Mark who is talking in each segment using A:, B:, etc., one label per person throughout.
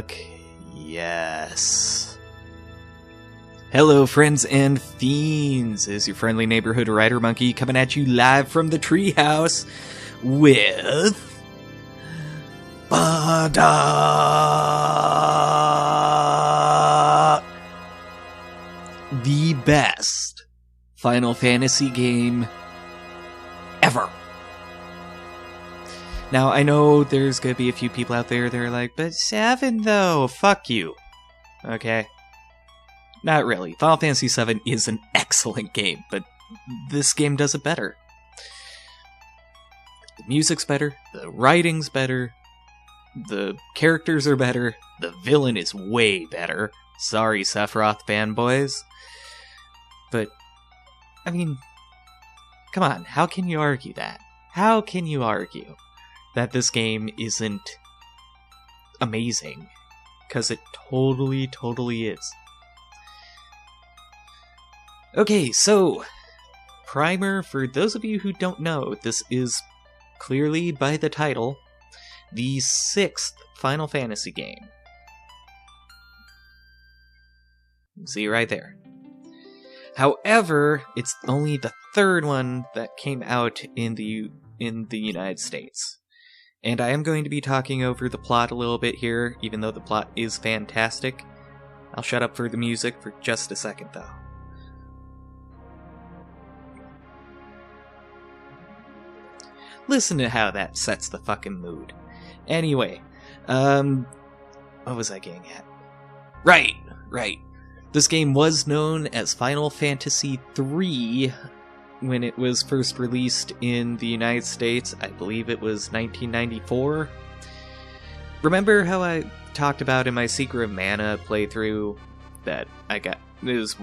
A: fuck yes. Hello friends and fiends, it's your friendly neighborhood WriterMonkey coming at you live from the treehouse with... the best Final Fantasy game ever. Now, I know there's gonna be a few people out there that are like, but 7 though, fuck you. Okay? Not really. Final Fantasy VII is an excellent game, but this game does it better. The music's better, the writing's better, the characters are better, the villain is way better. Sorry, Sephiroth fanboys. But, I mean, come on, how can you argue that? How can you argue that this game isn't amazing? Because it totally is. Okay, so, primer, for those of you who don't know, this is clearly, by the title, the 6th Final Fantasy game. See right there. However, it's only the 3rd one that came out in the United States. And I am going to be talking over the plot a little bit here, even though the plot is fantastic. I'll shut up for the music for just a second, though. Listen to how that sets the fucking mood. Anyway, what was I getting at? Right. This game was known as Final Fantasy III when it was first released in the United States. I believe it was 1994. Remember how I talked about in my Secret of Mana playthrough that it was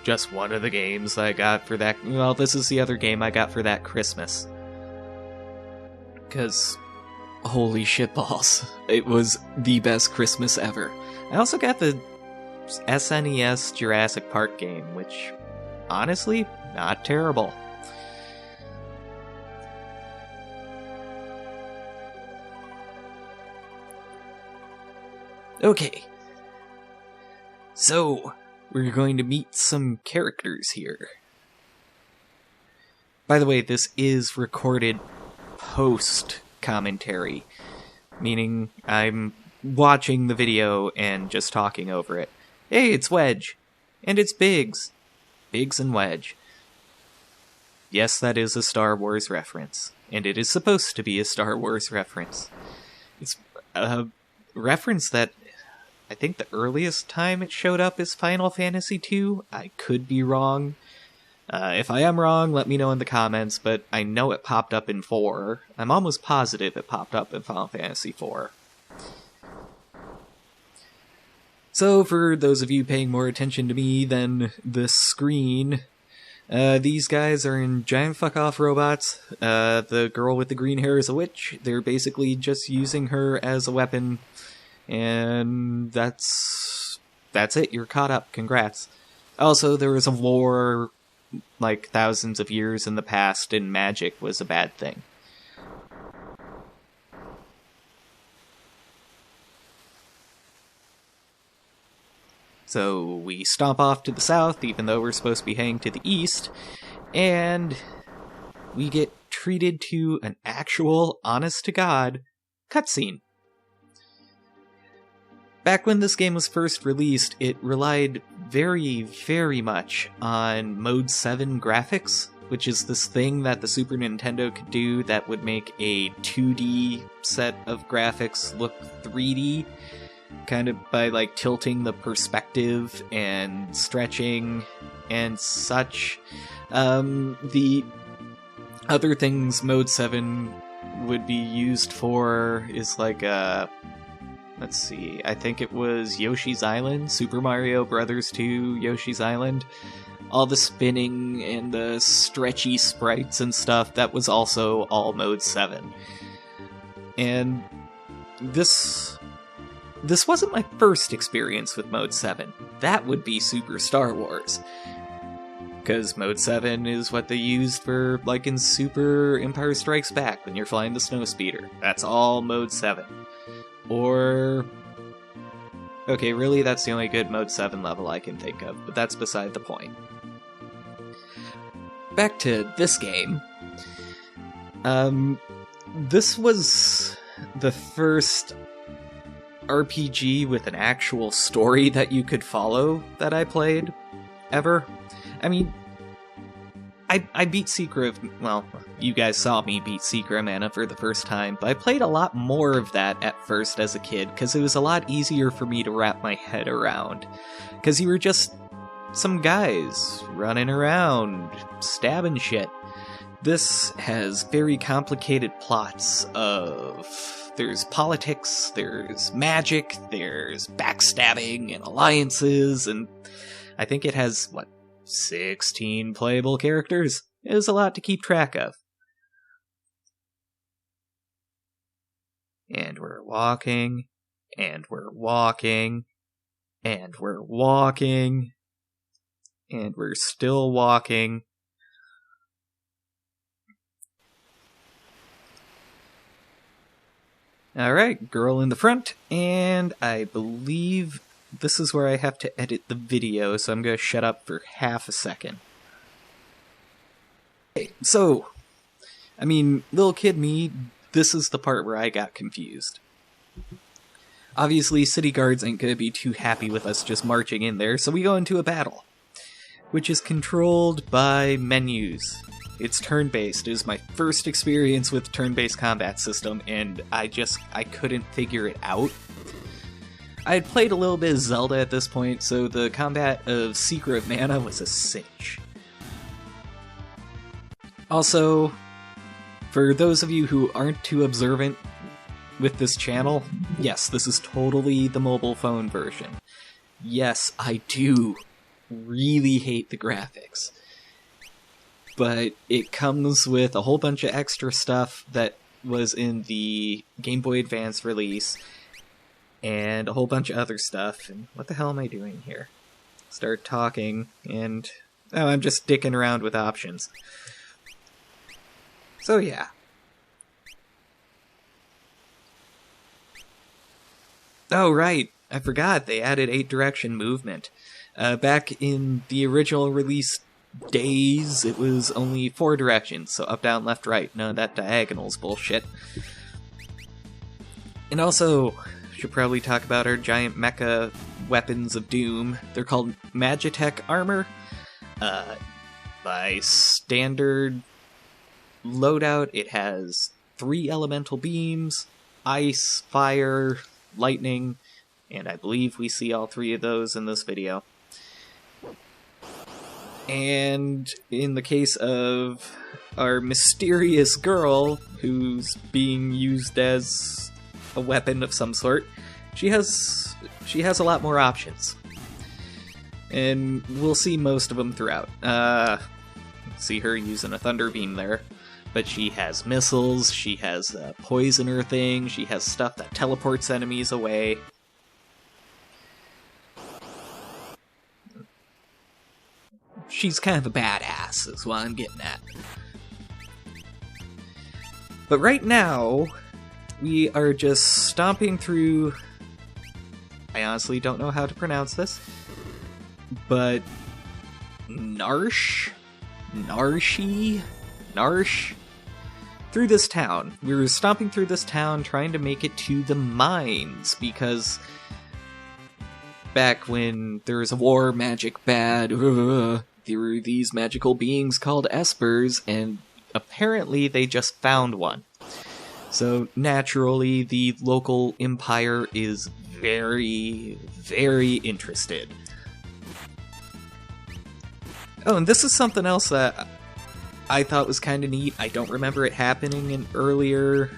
A: just one of the games I got for that? Well, this is the other game I got for that Christmas. Because, holy shitballs, it was the best Christmas ever. I also got the SNES Jurassic Park game, which, honestly, not terrible. Okay, so we're going to meet some characters here. By the way, this is recorded post-commentary, meaning I'm watching the video and just talking over it. Hey, it's Wedge. And it's Biggs. Biggs and Wedge. Yes, that is a Star Wars reference. And it is supposed to be a Star Wars reference. It's a reference that I think the earliest time it showed up is Final Fantasy II. I could be wrong. If I am wrong, let me know in the comments, but I know it popped up in 4. I'm almost positive it popped up in Final Fantasy IV. So, for those of you paying more attention to me than the screen, these guys are in giant fuck-off robots. The girl with the green hair is a witch. They're basically just using her as a weapon. And that's it. You're caught up. Congrats. Also, there was a war like thousands of years in the past, and magic was a bad thing. So we stomp off to the south, even though we're supposed to be heading to the east, and we get treated to an actual, honest-to-God, cutscene. Back when this game was first released, it relied very much on Mode 7 graphics, which is this thing that the Super Nintendo could do that would make a 2D set of graphics look 3D, kind of by like tilting the perspective and stretching and such. The other things Mode 7 would be used for is like let's see, I think it was Yoshi's Island, Super Mario Bros. 2 Yoshi's Island. All the spinning and the stretchy sprites and stuff, that was also all Mode 7. And this wasn't my first experience with Mode 7. That would be Super Star Wars. Because Mode 7 is what they used for, like, in Super Empire Strikes Back, when you're flying the Snowspeeder. That's all Mode 7. Or Okay, really, that's the only good Mode 7 level I can think of, but that's beside the point. Back to this game. This was the first RPG with an actual story that you could follow that I played, ever. I mean, I beat Secret of... Well, you guys saw me beat Secret of Mana for the first time, but I played a lot more of that at first as a kid, because it was a lot easier for me to wrap my head around. Because you were just some guys running around, stabbing shit. This has very complicated plots of... There's politics, there's magic, there's backstabbing and alliances, and I think it has, 16 playable characters? It was a lot to keep track of. And we're walking, and we're walking, and we're walking, and we're still walking. Alright, girl in the front, and I believe this is where I have to edit the video, so I'm going to shut up for half a second. Okay, so, I mean, little kid me, this is the part where I got confused. Obviously, city guards ain't going to be too happy with us just marching in there, so we go into a battle, which is controlled by menus. It's turn-based. It is my first experience with turn-based combat system, and I couldn't figure it out. I had played a little bit of Zelda at this point, so the combat of Secret of Mana was a cinch. Also, for those of you who aren't too observant with this channel, yes, this is totally the mobile phone version. Yes, I do really hate the graphics. But it comes with a whole bunch of extra stuff that was in the Game Boy Advance release, and a whole bunch of other stuff. And what the hell am I doing here? Start talking, and... oh, I'm just dicking around with options. So yeah. Oh right, I forgot, they added 8-direction movement. Back in the original release days, it was only 4 directions, so up, down, left, right. None of that diagonals bullshit. And also, should probably talk about our giant mecha weapons of doom. They're called Magitech armor. By standard loadout, it has 3 elemental beams, ice, fire, lightning, and I believe we see all 3 of those in this video. And in the case of our mysterious girl, who's being used as a weapon of some sort, she has a lot more options. And we'll see most of them throughout. See her using a thunder beam there. But she has missiles, she has a poisoner thing, she has stuff that teleports enemies away. She's kind of a badass, is what I'm getting at. But right now, we are just stomping through... I honestly don't know how to pronounce this. But... Narsh? Through this town. We were stomping through this town trying to make it to the mines, because... back when there was a war, magic bad, there were these magical beings called espers, and apparently they just found one. So naturally, the local empire is very, very interested. Oh, and this is something else that I thought was kind of neat. I don't remember it happening in earlier...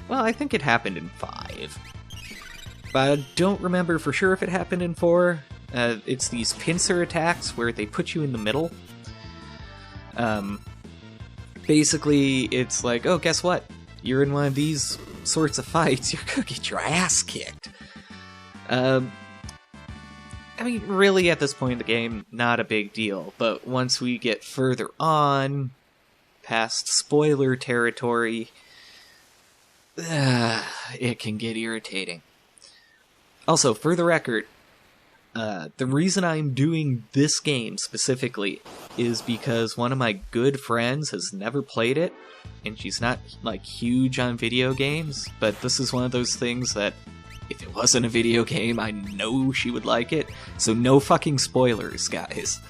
A: well, I think it happened in 5. But I don't remember for sure if it happened in 4. It's these pincer attacks where they put you in the middle. Basically, it's like, oh, guess what? You're in one of these sorts of fights, you're gonna get your ass kicked. I mean, really, at this point in the game, not a big deal. But once we get further on, past spoiler territory, it can get irritating. Also, for the record, the reason I'm doing this game specifically is because one of my good friends has never played it, and she's not, like, huge on video games, but this is one of those things that, if it wasn't a video game, I know she would like it, so no fucking spoilers, guys.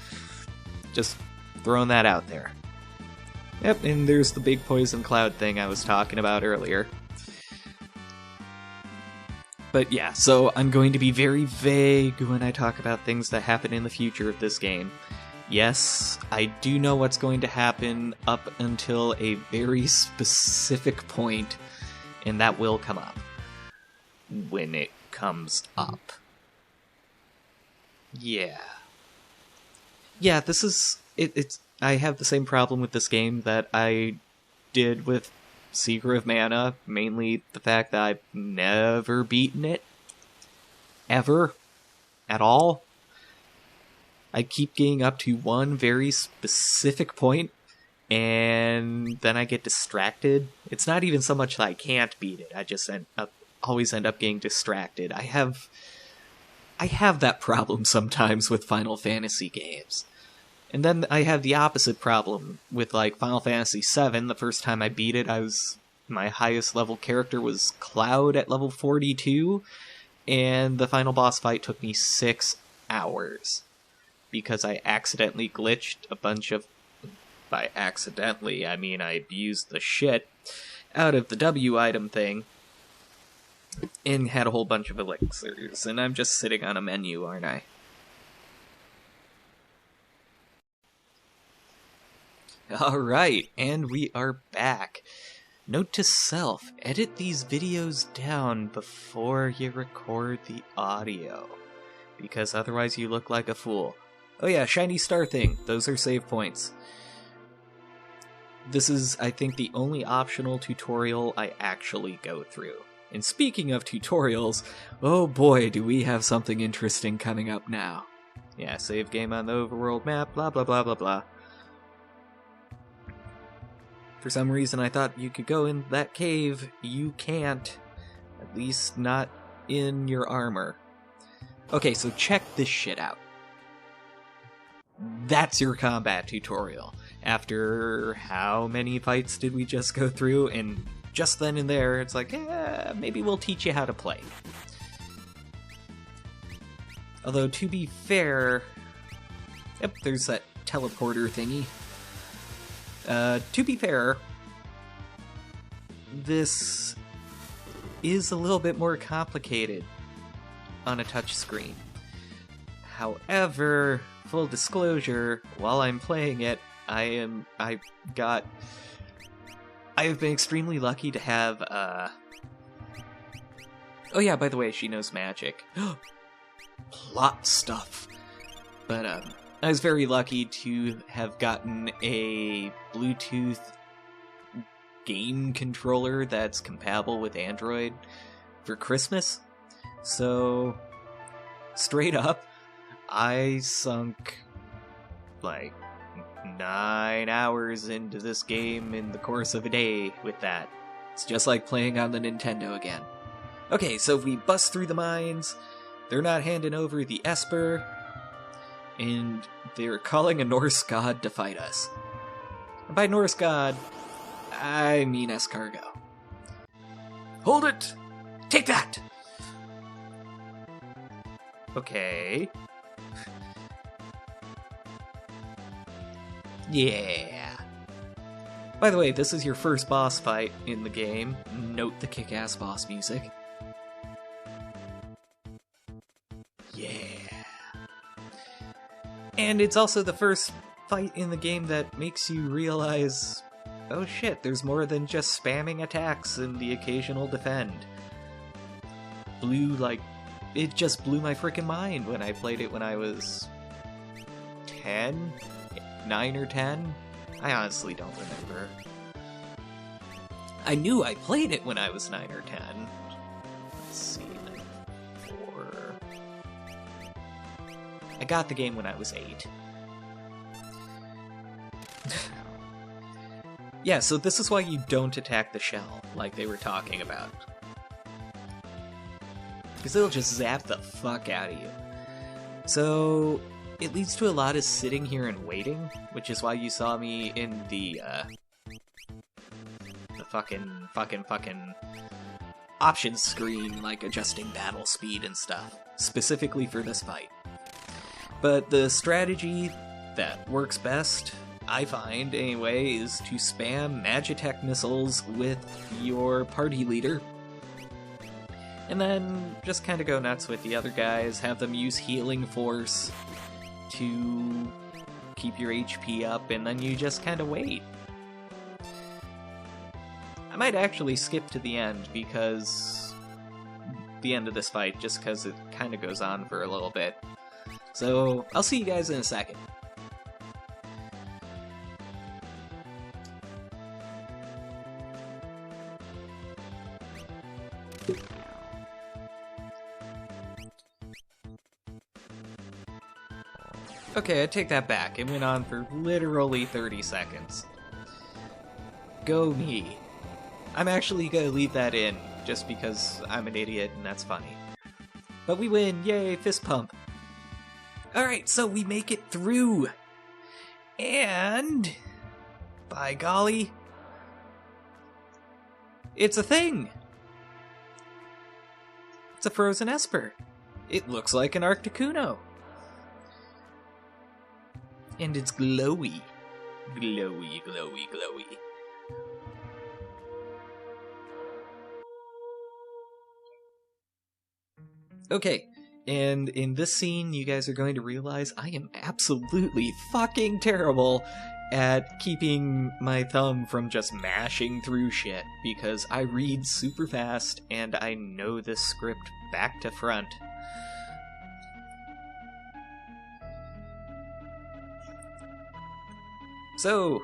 A: Just throwing that out there. Yep, and there's the big poison cloud thing I was talking about earlier. But yeah, so I'm going to be very vague when I talk about things that happen in the future of this game. Yes, I do know what's going to happen up until a very specific point, and that will come up. When it comes up. Yeah. Yeah, this is... I have the same problem with this game that I did with Secret of Mana, mainly the fact that I've never beaten it. Ever. At all. I keep getting up to one very specific point, and then I get distracted. It's not even so much that I can't beat it, I just always end up getting distracted. I have that problem sometimes with Final Fantasy games. And then I have the opposite problem with, like, Final Fantasy VII. The first time I beat it, my highest level character was Cloud at level 42, and the final boss fight took me 6 hours. Because I accidentally glitched a bunch of... By accidentally, I mean I abused the shit out of the W item thing, and had a whole bunch of elixirs, and I'm just sitting on a menu, aren't I? Alright, and we are back. Note to self, edit these videos down before you record the audio, because otherwise you look like a fool. Oh yeah, shiny star thing, those are save points. This is, I think, the only optional tutorial I actually go through. And speaking of tutorials, oh boy, do we have something interesting coming up now. Yeah, save game on the overworld map, blah blah blah blah blah. For some reason I thought you could go in that cave. You can't. At least not in your armor. Okay, so check this shit out. That's your combat tutorial. After how many fights did we just go through? And just then and there, it's like, maybe we'll teach you how to play. Although, to be fair... Yep, there's that teleporter thingy. To be fair, this is a little bit more complicated on a touchscreen. However, full disclosure, while I'm playing it, I have been extremely lucky to have, Oh yeah, by the way, she knows magic. Plot stuff. But, I was very lucky to have gotten a Bluetooth game controller that's compatible with Android for Christmas. So, straight up, I sunk, like, 9 hours into this game in the course of a day with that. It's just like playing on the Nintendo again. Okay, so we bust through the mines, they're not handing over the Esper, and they're calling a Norse god to fight us. And by Norse god, I mean escargot. Hold it! Take that! Okay. Yeah. By the way, this is your first boss fight in the game. Note the kick-ass boss music. Yeah. And it's also the first fight in the game that makes you realize, oh shit, there's more than just spamming attacks and the occasional defend. It just blew my freaking mind when I played it when I was 10? 9 or 10? I honestly don't remember. I knew I played it when I was 9 or 10. Let's see, 4... I got the game when I was 8. Yeah, so this is why you don't attack the shell, like they were talking about. because it'll just zap the fuck out of you. So it leads to a lot of sitting here and waiting, which is why you saw me in the fucking options screen, like adjusting battle speed and stuff, specifically for this fight. But the strategy that works best, I find anyway, is to spam Magitech missiles with your party leader, and then just kind of go nuts with the other guys, have them use Healing Force to keep your HP up, and then you just kind of wait. I might actually skip to the end, because the end of this fight, just because it kind of goes on for a little bit. So, I'll see you guys in a second. Okay, I take that back. It went on for literally 30 seconds. Go me. I'm actually gonna leave that in, just because I'm an idiot and that's funny. But we win! Yay, fist pump! Alright, so we make it through! And... by golly... it's a thing! It's a frozen Esper. It looks like an Articuno. And it's glowy. Glowy, glowy, glowy. Okay, and in this scene, you guys are going to realize I am absolutely fucking terrible at keeping my thumb from just mashing through shit, because I read super fast and I know this script back to front. So,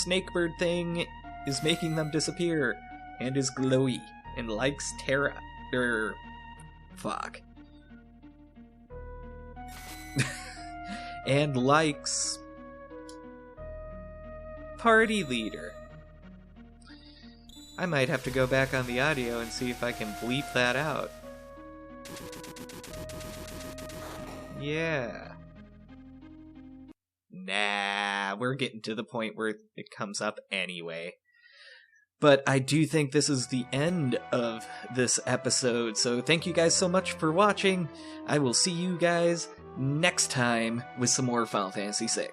A: Snakebird thing is making them disappear, and is glowy, and likes Terra, fuck. And likes... party leader. I might have to go back on the audio and see if I can bleep that out. Yeah. Nah, we're getting to the point where it comes up anyway. But I do think this is the end of this episode, so thank you guys so much for watching. I will see you guys next time with some more Final Fantasy VI.